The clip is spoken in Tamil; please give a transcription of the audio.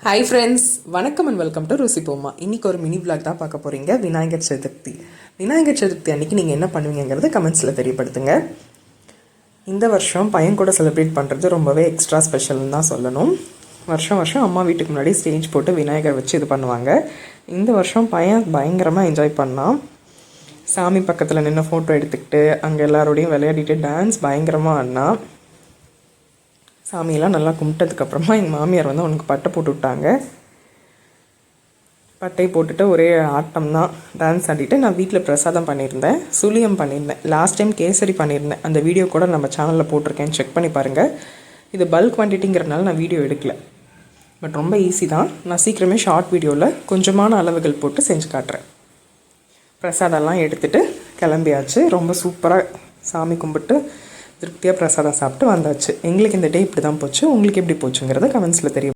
ஹாய் ஃப்ரெண்ட்ஸ், வணக்கம் அண்ட் வெல்கம் டு ருசி போமா. இன்றைக்கி ஒரு மினி விளாக் தான் பார்க்க போகிறீங்க. விநாயகர் சதுர்த்தி. விநாயகர் சதுர்த்தி அன்றைக்கி நீங்கள் என்ன பண்ணுவீங்கிறது கமெண்ட்ஸில் தெரியப்படுத்துங்க. இந்த வருஷம் பையன் கூட செலிப்ரேட் பண்ணுறது ரொம்பவே எக்ஸ்ட்ரா ஸ்பெஷல்னு தான் சொல்லணும். வருஷம் வருஷம் அம்மா வீட்டுக்கு முன்னாடி ஸ்டேஜ் போட்டு விநாயகர் வச்சு இது பண்ணுவாங்க. இந்த வருஷம் பையன் பயங்கரமாக என்ஜாய் பண்ணான். சாமி பக்கத்தில் நின்று ஃபோட்டோ எடுத்துக்கிட்டு அங்கே எல்லாரோடையும் விளையாடிட்டு டான்ஸ் பயங்கரமாக ஆடினான். சாமியெல்லாம் நல்லா கும்பிட்டதுக்கப்புறமா எங்கள் மாமியார் வந்து அவனுக்கு பட்டை போட்டு விட்டாங்க. பட்டை போட்டுட்டு ஒரே ஆட்டம் தான், டான்ஸ் ஆடிட்டு நான் வீட்டில் பிரசாதம் பண்ணியிருந்தேன், சுழியம் பண்ணியிருந்தேன். லாஸ்ட் டைம் கேசரி பண்ணியிருந்தேன். அந்த வீடியோ கூட நம்ம சேனலில் போட்டிருக்கேன், செக் பண்ணி பாருங்கள். இது பல்க் குவான்டிட்டிங்கிறனால நான் வீடியோ எடுக்கல, பட் ரொம்ப ஈஸி தான். நான் சீக்கிரமே ஷார்ட் வீடியோவில் கொஞ்சமான அளவுகள் போட்டு செஞ்சு காட்டுறேன். பிரசாதம்லாம் எடுத்துகிட்டு கிளம்பியாச்சு. ரொம்ப சூப்பராக சாமி கும்பிட்டு திருப்தியாக பிரசாதம் சாப்பிட்டு வந்தாச்சு. எங்களுக்கு இந்த டே இப்படி தான் போச்சு. உங்களுக்கு எப்படி போச்சுங்கிறத கமெண்ட்ஸில் தெரியும்.